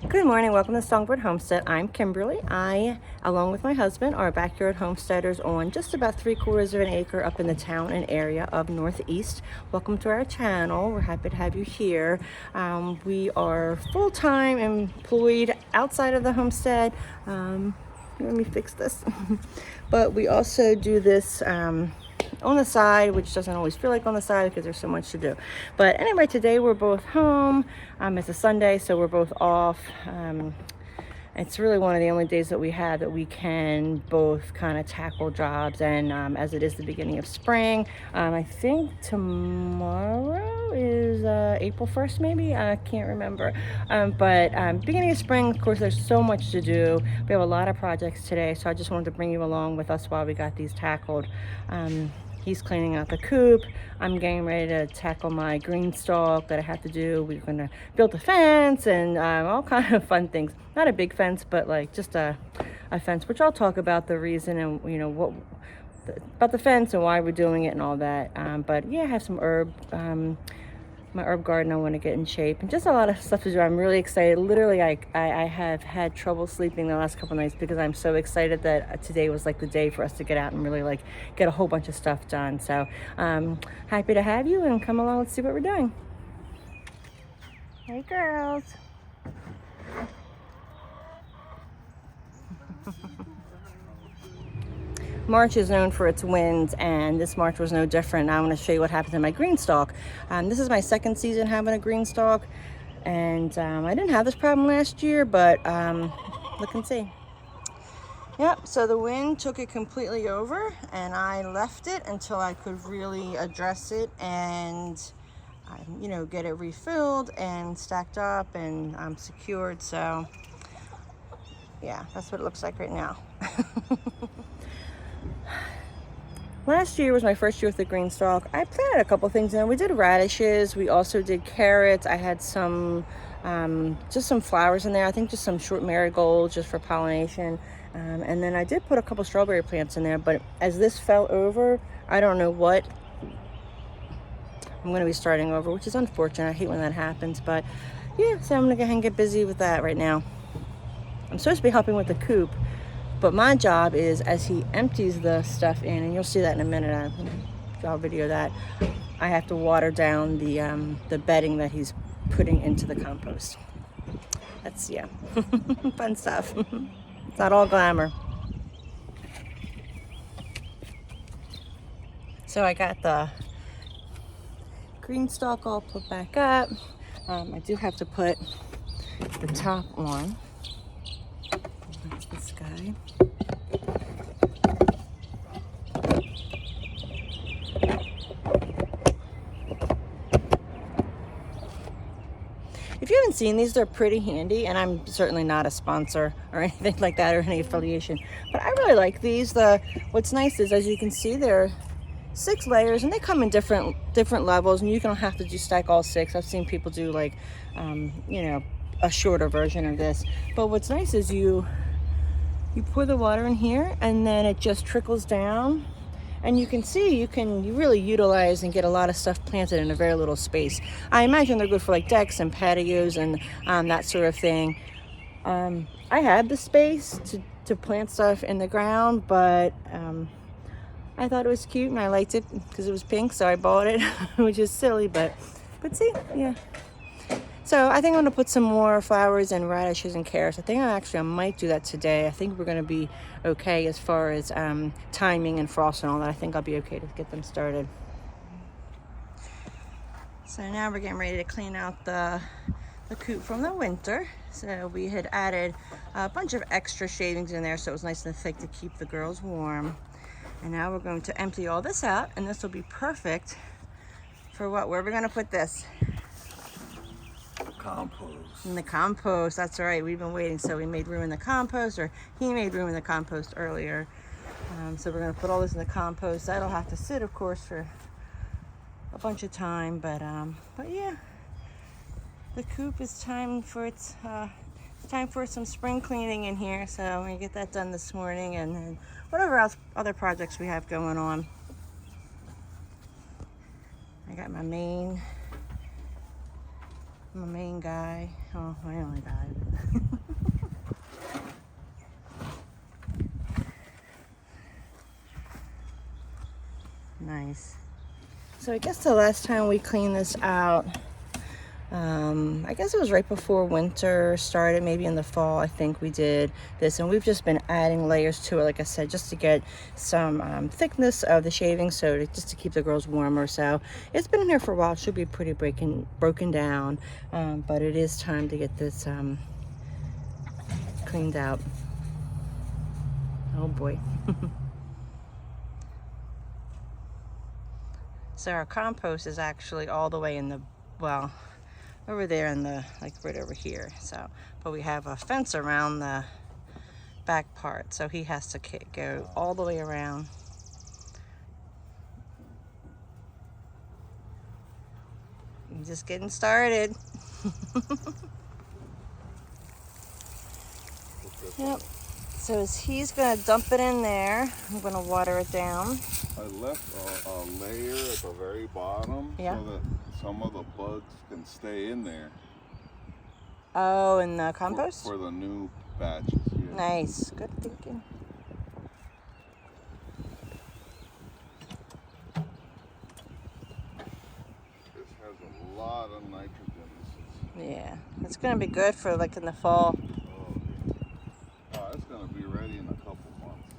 Good morning, welcome to Songbird Homestead. I'm Kimberly. I, along with my husband, are backyard homesteaders on just about 3/4 of an acre up in the town and area of Northeast. Welcome to our channel. We're happy to have you here. We are full-time employed outside of the homestead. Let me fix this. But we also do this on the side, which doesn't always feel like on the side because there's so much to do. But anyway, today we're both home. It's a Sunday, so we're both off. It's really one of the only days that we have that we can both kind of tackle jobs. And as it is the beginning of spring, I think tomorrow is April 1st, maybe. I can't remember. But beginning of spring, of course, there's so much to do. We have a lot of projects today, so I just wanted to bring you along with us while we got these tackled. He's cleaning out the coop. I'm getting ready to tackle my green stalk that I have to do. We're gonna build a fence and all kind of fun things. Not a big fence, but like just a fence, which I'll talk about the reason and what about the fence and why we're doing it and all that. But yeah, I have some herb. My herb garden I want to get in shape and just a lot of stuff to do. I'm really excited. Literally, I have had trouble sleeping the last couple nights because I'm so excited that today was like the day for us to get out and really like get a whole bunch of stuff done. So happy to have you and come along. Let's see what we're doing. Hey girls. March is known for its winds, and this March was no different. I want to show you what happened to my green stalk. This is my second season having a green stalk, and I didn't have this problem last year, but look and see. Yep, so the wind took it completely over, and I left it until I could really address it and get it refilled and stacked up and secured. So yeah, that's what it looks like right now. Last year was my first year with the green stalk. I planted a couple things in there. We did radishes. We also did carrots. I had some, just some flowers in there. I think just some short marigolds just for pollination. And then I did put a couple strawberry plants in there. But as this fell over, I don't know what. I'm going to be starting over, which is unfortunate. I hate when that happens. But yeah, so I'm going to go ahead and get busy with that right now. I'm supposed to be helping with the coop. But my job is, as he empties the stuff in, and you'll see that in a minute, I'll video that, I have to water down the bedding that he's putting into the compost. That's, yeah, fun stuff. It's not all glamour. So I got the green stalk all put back up. I do have to put the top on. That's this guy. If you haven't seen these, they're pretty handy, and I'm certainly not a sponsor or anything like that or any affiliation, but I really like these. What's nice is, as you can see, they're 6 layers, and they come in different levels, and you don't have to just stack all 6. I've seen people do like a shorter version of this, but what's nice is you pour the water in here, and then it just trickles down, and you can see you really utilize and get a lot of stuff planted in a very little space. I imagine they're good for like decks and patios and that sort of thing. I had the space to plant stuff in the ground, but I thought it was cute and I liked it because it was pink, so I bought it, which is silly, but see, yeah. So I think I'm going to put some more flowers and radishes and carrots. I might do that today. I think we're going to be okay as far as timing and frost and all that. I think I'll be okay to get them started. So now we're getting ready to clean out the coop from the winter. So we had added a bunch of extra shavings in there, so it was nice and thick to keep the girls warm. And now we're going to empty all this out, and this will be perfect for what? Where are we going to put this? Compost. In the compost, that's right. We've been waiting, so we made room in the compost, or he made room in the compost earlier. So we're going to put all this in the compost. That'll have to sit, of course, for a bunch of time, but yeah, the coop is time for some spring cleaning in here. So we're going to get that done this morning, and then whatever else other projects we have going on. I got my main guy. Oh, my only guy. Nice. So I guess the last time we cleaned this out, I guess it was right before winter started, maybe in the fall. I think we did this, and we've just been adding layers to it, like I said, just to get some thickness of the shaving soda, just to keep the girls warmer. So it's been in here for a while. It should be pretty broken down, but it is time to get this cleaned out. Oh boy. So our compost is actually all the way in the, well, over there in the, like right over here. So, but we have a fence around the back part, so he has to go all the way around. I'm just getting started. Yep. So as he's gonna dump it in there, I'm gonna water it down. I left a layer at the very bottom, yeah, so that some of the bugs can stay in there. Oh, in the compost? For the new batches, yeah. Nice, good thinking. This has a lot of nitrogen. Yeah, it's gonna be good for like in the fall. It's gonna be ready in a couple months.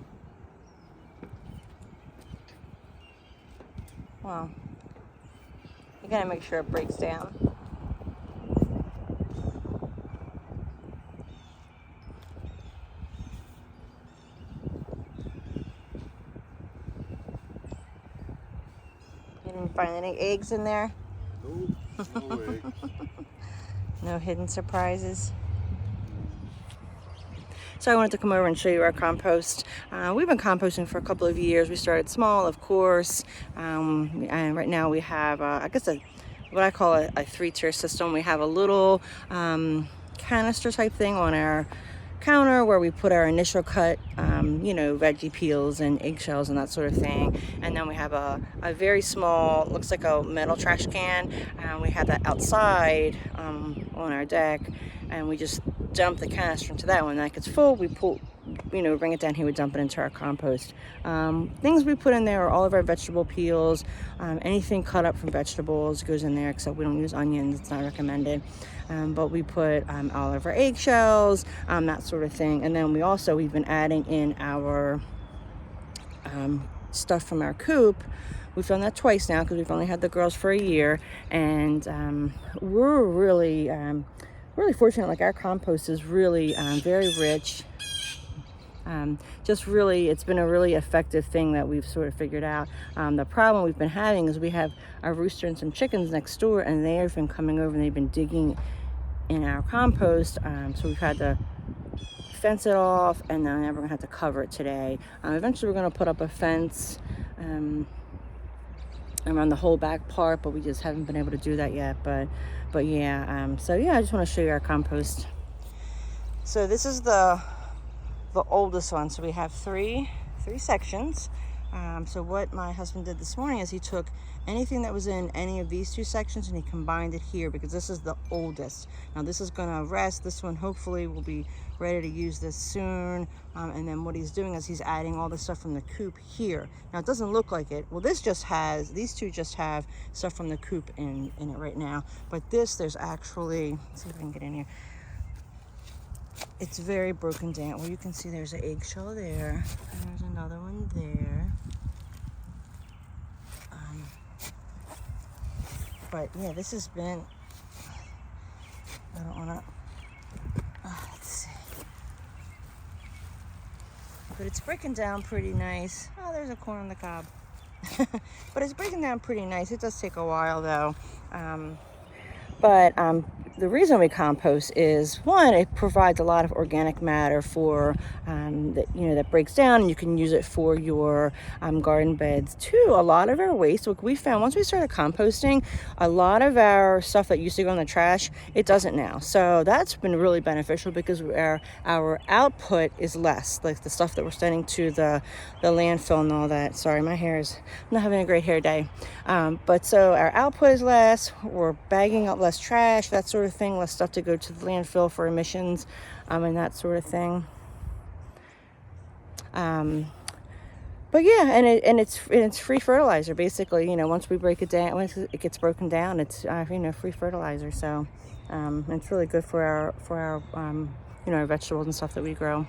Well, you gotta make sure it breaks down. You didn't find any eggs in there? Nope, no eggs. No hidden surprises. So I wanted to come over and show you our compost. We've been composting for a couple of years. We started small, of course, and right now we have, I guess, what I call a three-tier system. We have a little canister type thing on our counter where we put our initial cut, veggie peels and eggshells and that sort of thing. And then we have a very small, looks like a metal trash can. We have that outside on our deck, and we just dump the canister into that one. That gets full, we pull, bring it down here, we dump it into our compost. Things we put in there are all of our vegetable peels, anything cut up from vegetables goes in there, except we don't use onions, it's not recommended. But we put all of our eggshells, that sort of thing. And then we've been adding in our stuff from our coop. We've done that twice now because we've only had the girls for a year, and we're really fortunate. Like, our compost is really very rich. It's been a really effective thing that we've sort of figured out. The problem we've been having is we have our rooster and some chickens next door, and they've been coming over and they've been digging in our compost. So we've had to fence it off, and then we're gonna have to cover it today. Eventually we're gonna put up a fence around the whole back part, but we just haven't been able to do that yet. But yeah, so yeah, I just want to show you our compost. So this is the oldest one. So we have three sections. So what my husband did this morning is he took anything that was in any of these two sections and he combined it here, because this is the oldest. Now this is going to rest. This one hopefully will be ready to use this soon. And then what he's doing is he's adding all the stuff from the coop here. Now it doesn't look like it. Well, these two just have stuff from the coop in it right now. But there's actually, let's see if I can get in here. It's very broken down. Well, you can see there's an eggshell there, and there's another one there. But yeah, this has been, I don't want to, let's see. But it's breaking down pretty nice. Oh, there's a corn on the cob. But it's breaking down pretty nice. It does take a while though. But the reason we compost is, one, it provides a lot of organic matter for that breaks down, and you can use it for your garden beds. Two, a lot of our waste, what we found once we started composting, a lot of our stuff that used to go in the trash, it doesn't now. So that's been really beneficial, because our output is less, like the stuff that we're sending to the landfill and all that. Sorry, my hair is, I'm not having a great hair day. But so our output is less, we're bagging up less trash, that sort of of thing, less stuff to go to the landfill for emissions, and that sort of thing. But yeah, and it's free fertilizer basically. You know, once we break it down, once it gets broken down, it's free fertilizer. So it's really good for our our vegetables and stuff that we grow.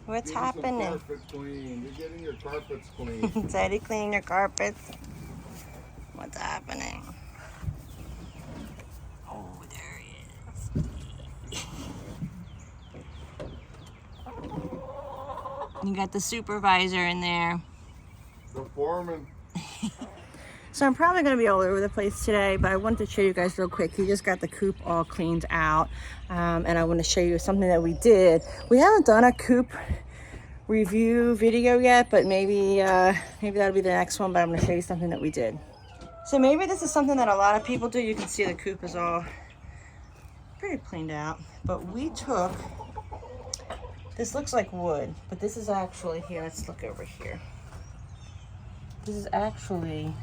What's happening? Carpet clean. You're getting your carpets clean. Daddy, clean your carpets. What's happening? Oh, there he is. You got the supervisor in there. The foreman. So I'm probably going to be all over the place today, but I wanted to show you guys real quick. He just got the coop all cleaned out, and I want to show you something that we did. We haven't done a coop review video yet, but maybe that'll be the next one. But I'm going to show you something that we did. So maybe this is something that a lot of people do. You can see the coop is all pretty cleaned out, but we took, this looks like wood, but this is actually, here, let's look over here. This is actually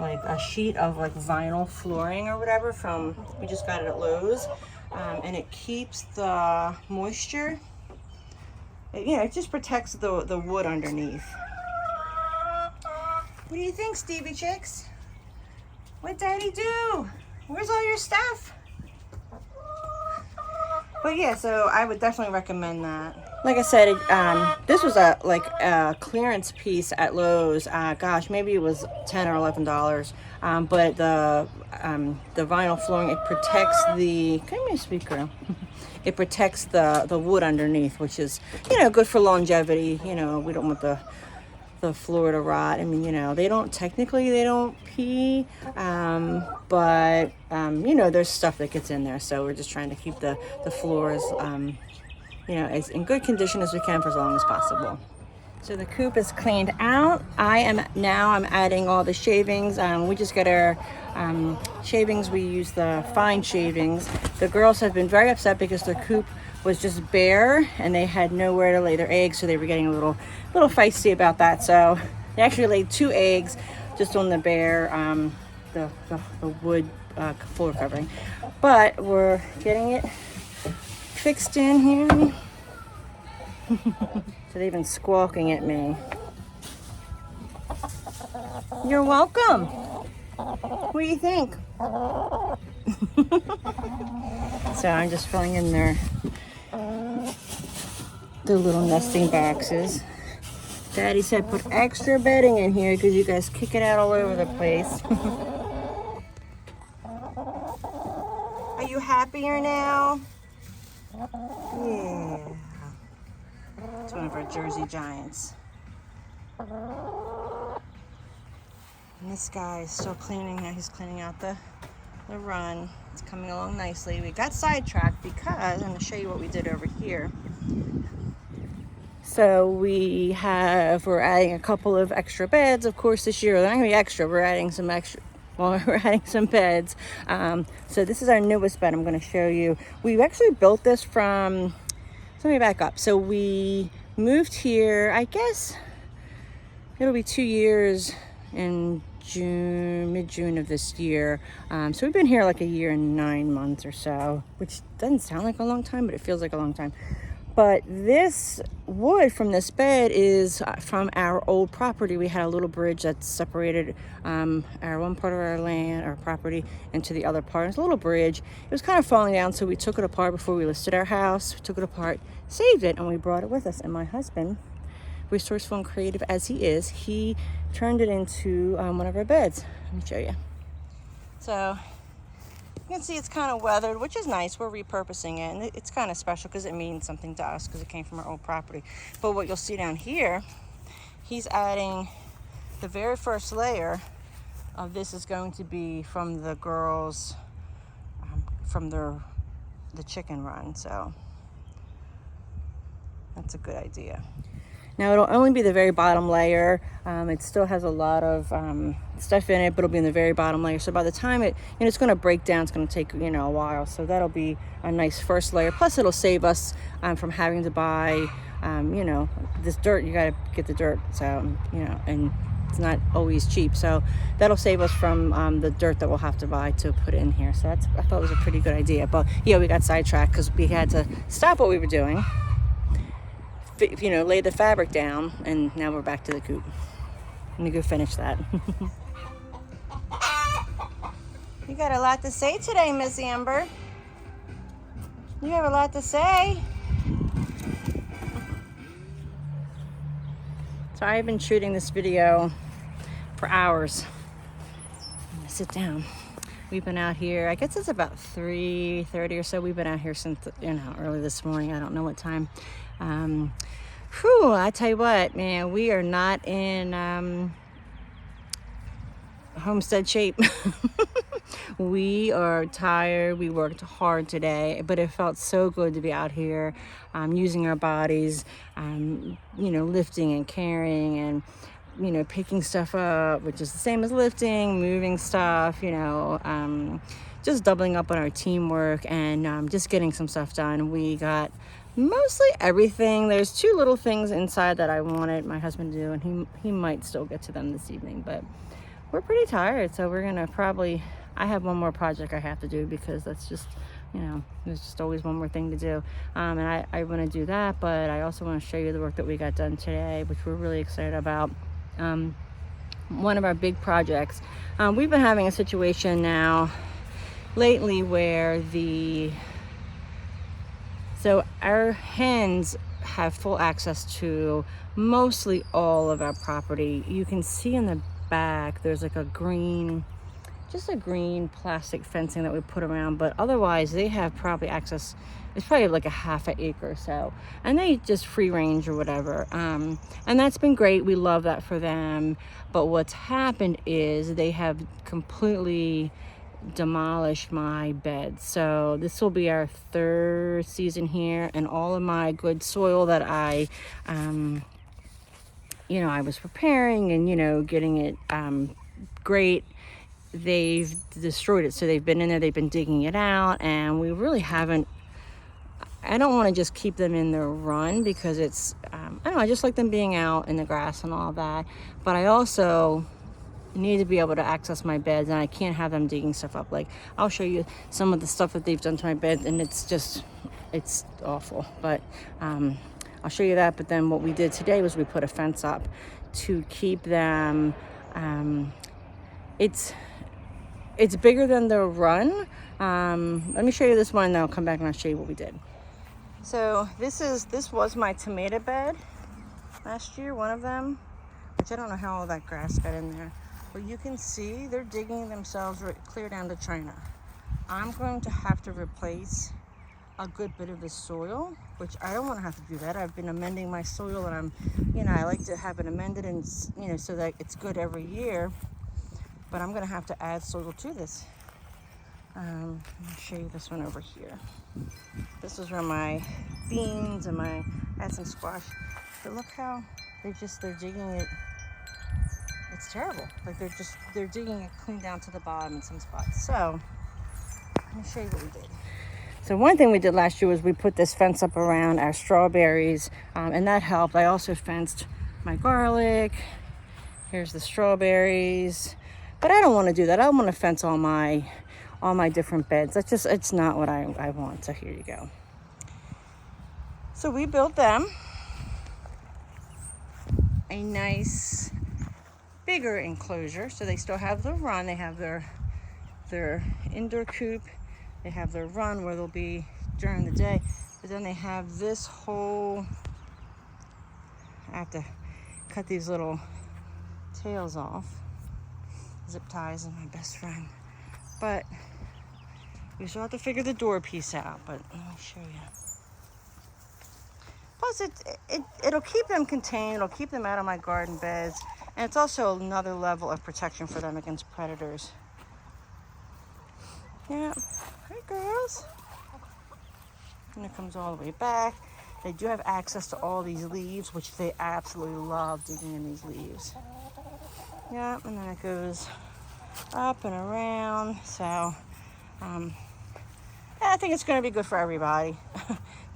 like a sheet of like vinyl flooring or whatever from, we just got it at Lowe's, and it keeps the moisture, it just protects the wood underneath. What do you think, Stevie Chicks? What'd Daddy do? Where's all your stuff? But yeah, so I would definitely recommend that. Like I said, this was a clearance piece at Lowe's. Gosh, maybe it was $10 or $11. But the vinyl flooring, it protects the, come here, sweet girl. It protects the wood underneath, which is, good for longevity. We don't want the floor to rot. I mean, they don't pee, but there's stuff that gets in there. So we're just trying to keep the floors, as in good condition as we can for as long as possible. So the coop is cleaned out. I'm adding all the shavings. We just got our shavings. We use the fine shavings. The girls have been very upset because their coop was just bare and they had nowhere to lay their eggs, so they were getting a little feisty about that. So they actually laid 2 eggs just on the bare the wood floor covering. But we're getting it fixed in here. So they've been squawking at me. You're welcome. What do you think? So I'm just filling in their little nesting boxes. Daddy said put extra bedding in here because you guys kick it out all over the place. Are you happier now? Yeah. It's one of our Jersey Giants. And this guy is still cleaning. Now he's cleaning out the run. It's coming along nicely. We got sidetracked because I'm going to show you what we did over here. So we're adding a couple of extra beds, of course, this year. They're not going to be extra. We're adding some extra. Well, we're adding some beds. So this is our newest bed I'm going to show you. We actually built this from, let me back up. So we moved here, I guess it'll be 2 years in mid-June of this year. So we've been here like 1 year and 9 months or so, which doesn't sound like a long time, but it feels like a long time. But this wood from this bed is from our old property. We had a little bridge that separated our one part of our land, our property, into the other part. It's a little bridge. It was kind of falling down, so we took it apart before we listed our house. We took it apart, saved it, and we brought it with us. And my husband, resourceful and creative as he is, he turned it into one of our beds. Let me show you. So you can see it's kind of weathered, which is nice. We're repurposing it, and it's kind of special because it means something to us because it came from our old property. But what you'll see down here, he's adding the very first layer of this is going to be from the girls, from the chicken run. So that's a good idea. Now it'll only be the very bottom layer. It still has a lot of stuff in it, but it'll be in the very bottom layer. So by the time it's going to break down, it's going to take a while. So that'll be a nice first layer. Plus it'll save us from having to buy this dirt. You got to get the dirt. So and it's not always cheap. So that'll save us from the dirt that we'll have to buy to put in here. So I thought it was a pretty good idea. But yeah, we got sidetracked because we had to stop what we were doing, lay the fabric down, and now we're back to the coop. Let me go finish that. You got a lot to say today, Miss Amber. You have a lot to say. So I've been shooting this video for hours. I'm gonna sit down. We've been out here, I guess it's about 3:30 or so. We've been out here since, early this morning. I don't know what time. I tell you what, man, we are not in homestead shape. We are tired. We worked hard today, but it felt so good to be out here using our bodies, lifting and carrying and, picking stuff up, which is the same as lifting, moving stuff, just doubling up on our teamwork and just getting some stuff done. We got mostly everything. There's 2 little things inside that I wanted my husband to do, and he might still get to them this evening, but we're pretty tired, so we're gonna I have one more project I have to do because that's just, there's just always one more thing to do. And I want to do that, but I also want to show you the work that we got done today, which we're really excited about. One of our big projects. We've been having a situation now lately where so our hens have full access to mostly all of our property. You can see in the back, there's like a green plastic fencing that we put around, but otherwise they have probably access. It's probably like a half an acre or so, and they just free range or whatever, and that's been great. We love that for them. But what's happened is they have completely demolished my bed. So this will be our 3rd season here, and all of my good soil that I was preparing and getting it great, they've destroyed it. So they've been in there, they've been digging it out, and we really haven't. I don't want to just keep them in their run because it's I just like them being out in the grass and all that, but I also need to be able to access my beds, and I can't have them digging stuff up. Like, I'll show you some of the stuff that they've done to my bed, and it's awful, but I'll show you that. But then what we did today was we put a fence up to keep them. It's bigger than the run. Let me show you this one, and then I'll come back and I'll show you what we did. So this was my tomato bed last year, one of them, which I don't know how all that grass got in there, but you can see they're digging themselves right clear down to China. I'm going to have to replace a good bit of the soil, which I don't want to have to do that. I've been amending my soil, and I like to have it amended and so that it's good every year. But I'm going to have to add soil to this. Let me show you this one over here. This is where my beans and I had some squash. But look how they're digging it. It's terrible. Like they're digging it clean down to the bottom in some spots. So let me show you what we did. So one thing we did last year was we put this fence up around our strawberries, and that helped. I also fenced my garlic. Here's the strawberries. But I don't want to do that. I want to fence all my different beds. It's not what I want. So here you go. So we built them a nice bigger enclosure. So they still have the run. They have their indoor coop. They have their run where they'll be during the day. But then they have this whole, I have to cut these little tails off. Zip ties are my best friend. But we still have to figure the door piece out. But let me show you. Plus, it'll keep them contained. It'll keep them out of my garden beds. And it's also another level of protection for them against predators. Yeah. Hi, girls. And it comes all the way back. They do have access to all these leaves, which they absolutely love, digging in these leaves. Yeah, and then it goes up and around. So, I think it's going to be good for everybody.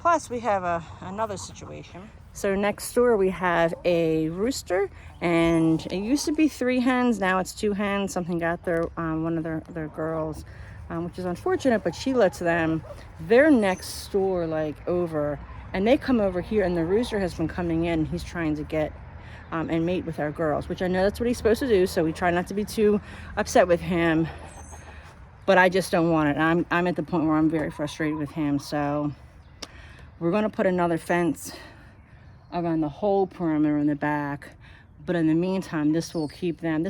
Plus, we have another situation. So next door we have a rooster, and it used to be 3 hens. Now it's 2 hens. Something got their one of their girls, which is unfortunate. But she lets them. They're next door, like over, and they come over here. And the rooster has been coming in. He's trying to get and mate with our girls, which I know that's what he's supposed to do. So we try not to be too upset with him. But I just don't want it. I'm at the point where I'm very frustrated with him. So we're gonna put another fence around the whole perimeter in the back. But in the meantime, this will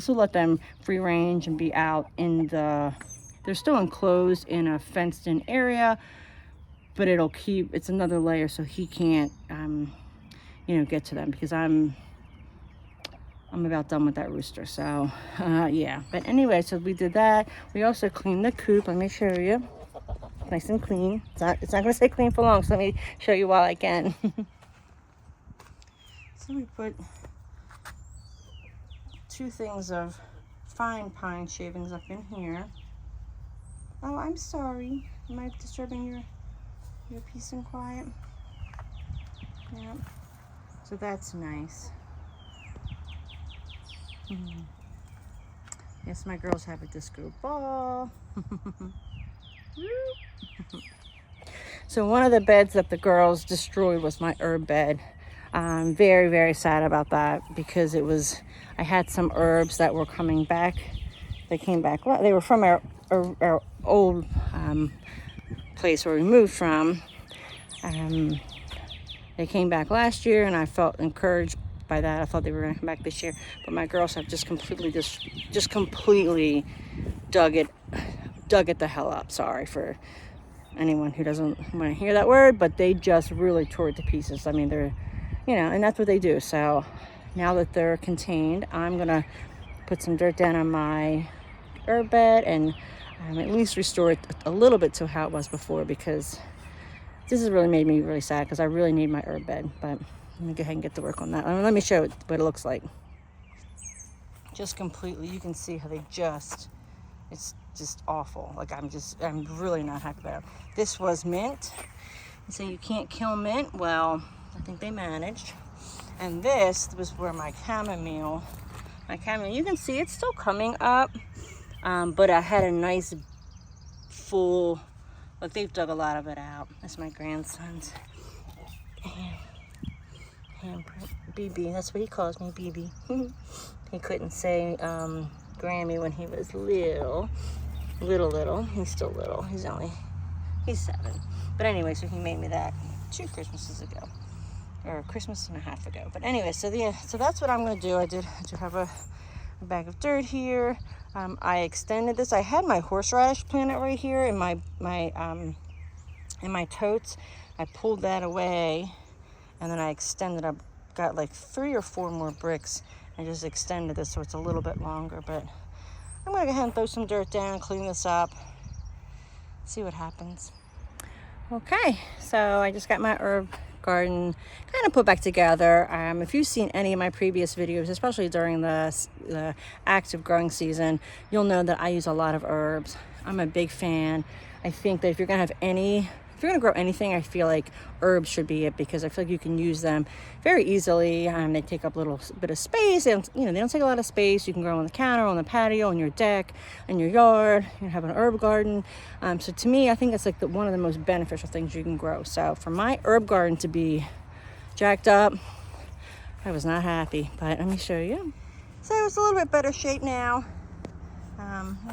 let them free range and be out in they're still enclosed in a fenced in area, but it's another layer so he can't, get to them, because I'm about done with that rooster. So yeah, but anyway, so we did that. We also cleaned the coop. Let me show you. Nice and clean. It's not gonna stay clean for long, so let me show you while I can. So we put 2 things of fine pine shavings up in here. Oh, I'm sorry. Am I disturbing your peace and quiet? Yeah. So that's nice. Yes, my girls have a disco ball. So one of the beds that the girls destroyed was my herb bed. I'm very, very sad about that, because I had some herbs that were coming back. They came back. Well, they were from our old place where we moved from. They came back last year, and I felt encouraged by that. I thought they were going to come back this year, but my girls have just completely dug it the hell up. Sorry for anyone who doesn't want to hear that word, but they just really tore it to pieces. I mean, they're, and that's what they do. So now that they're contained, I'm gonna put some dirt down on my herb bed and at least restore it a little bit to how it was before, because this has really made me really sad, because I really need my herb bed. But let me go ahead and get to work on that. Let me show it what it looks like. Just completely, you can see how it's just awful. Like, I'm really not happy about it. This was mint. And so you can't kill mint. Well, I think they managed. And this was where my chamomile, you can see it's still coming up. But I had a nice full, look, they've dug a lot of it out. That's my grandson's handprint. BB, that's what he calls me, BB. He couldn't say Grammy when he was little. He's still little. He's 7. But anyway, so he made me that 2 Christmases ago, or a Christmas and a half ago. But anyway, so that's what I'm gonna do. I do have a bag of dirt here. I extended this. I had my horseradish planted right here in my totes. I pulled that away, and then I extended up. Got like 3 or 4 more bricks. I just extended this so it's a little bit longer. But I'm gonna go ahead and throw some dirt down, clean this up, see what happens. Okay, so I just got my herb garden kind of put back together. If you've seen any of my previous videos, especially during the active growing season, you'll know that I use a lot of herbs. I'm a big fan. I think that if you're gonna grow anything, I feel like herbs should be it, because I feel like you can use them very easily. They take up a little bit of space, and they don't take a lot of space. You can grow on the counter, on the patio, on your deck, in your yard. You have an herb garden. So to me, I think it's like one of the most beneficial things you can grow. So for my herb garden to be jacked up, I was not happy. But let me show you. So it's a little bit better shape now.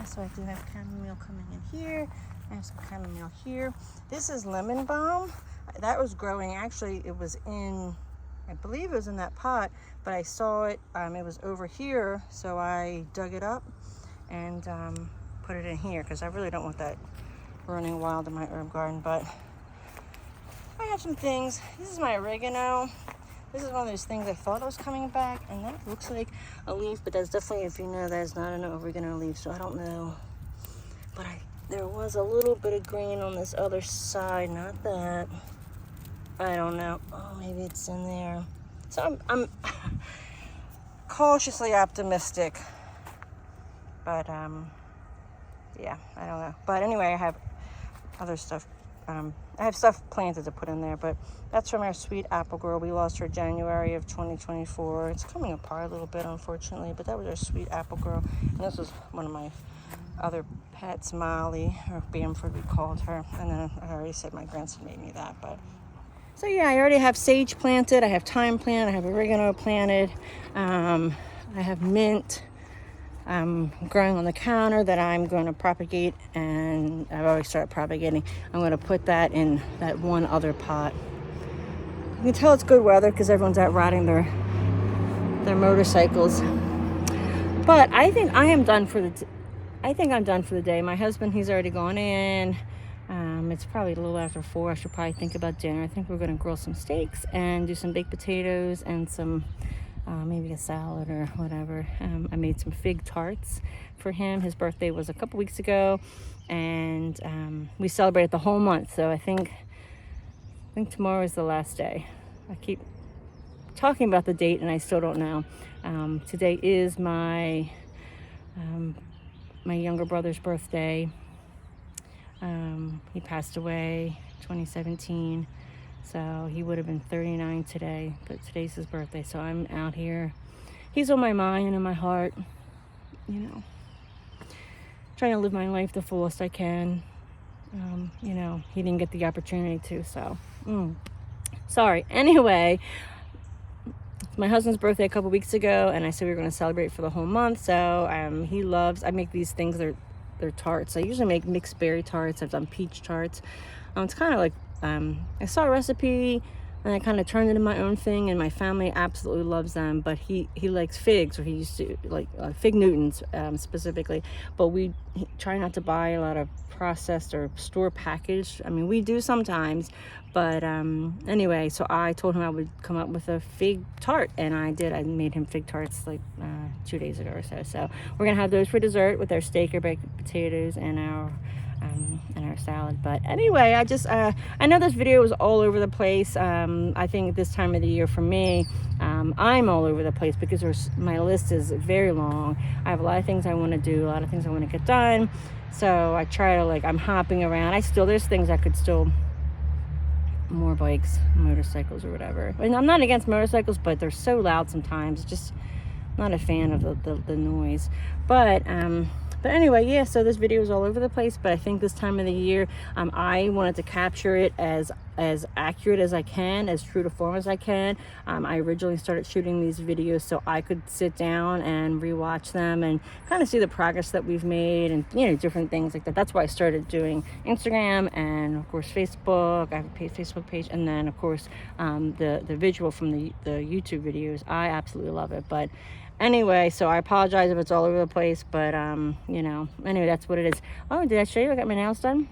So I do have chamomile coming in here. I have some chamomile here. This is lemon balm. That was growing, actually, it was in, I believe it was in that pot, but I saw it, it was over here, so I dug it up and put it in here, because I really don't want that running wild in my herb garden. But I have some things. This is my oregano. This is one of those things I thought was coming back, and that looks like a leaf, but that's definitely, if you know, that's not an oregano leaf, so I don't know. But there was a little bit of green on this other side, not that. I don't know. Oh, maybe it's in there. So I'm cautiously optimistic. But, yeah, I don't know. But anyway, I have other stuff I have stuff planted to put in there, but that's from our sweet apple girl. We lost her January of 2024. It's coming apart a little bit, unfortunately, but that was our sweet apple girl. And this was one of my other pets, Molly, or Bamford we called her. And then I already said my grandson made me that, but so yeah, I already have sage planted, I have thyme planted, I have oregano planted, I have mint growing on the counter that I'm going to propagate, and I've already started propagating. I'm going to put that in that one other pot. You can tell it's good weather because everyone's out riding their motorcycles. But I think I am done for I'm done for the day. My husband, he's already gone in. It's probably a little after 4. I should probably think about dinner. I think we're going to grill some steaks and do some baked potatoes and some maybe a salad or whatever. I made some fig tarts for him. His birthday was a couple weeks ago, and we celebrated the whole month. So I think tomorrow is the last day. I keep talking about the date and I still don't know. Today is my younger brother's birthday. He passed away 2017, so he would have been 39 today, but today's his birthday, so I'm out here. He's on my mind and in my heart, you know, trying to live my life the fullest I can. You know, he didn't get the opportunity to, so sorry. Anyway, it's my husband's birthday a couple weeks ago, and I said we were going to celebrate for the whole month. So he loves, I make these things, they're tarts. I usually make mixed berry tarts. I've done peach tarts. It's kind of like I saw a recipe and I kind of turned it into my own thing, and my family absolutely loves them. But he likes figs, or he used to like fig Newtons specifically. But we try not to buy a lot of processed or store packaged. I mean, we do sometimes, but anyway, so I told him I would come up with a fig tart, and I did. I made him fig tarts like 2 days ago or so. So we're gonna have those for dessert with our steak or baked potatoes and our salad. But anyway, I know this video was all over the place. I think this time of the year for me, I'm all over the place because my list is very long. I have a lot of things I want to do, a lot of things I want to get done. So I try to, I'm hopping around. There's things I could still, more bikes, motorcycles or whatever. And I'm not against motorcycles, but they're so loud sometimes. Just not a fan of the noise. But anyway, yeah, so this video is all over the place, but I think this time of the year, I wanted to capture it as accurate as I can, as true to form as I can. I originally started shooting these videos so I could sit down and rewatch them and kind of see the progress that we've made, and, you know, different things like that. That's why I started doing Instagram and, of course, Facebook. I have a Facebook page, and then, of course, the visual from the YouTube videos. I absolutely love it, but anyway, so I apologize if it's all over the place, but you know, anyway, that's what it is. Oh, did I show you I got my nails done?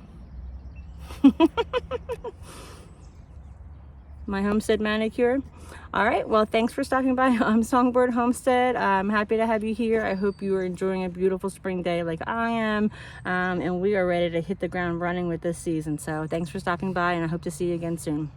My Homestead manicure. All right, well, thanks for stopping by Songbird Homestead. I'm happy to have you here. I hope you are enjoying a beautiful spring day like I am, and we are ready to hit the ground running with this season. So thanks for stopping by, and I hope to see you again soon.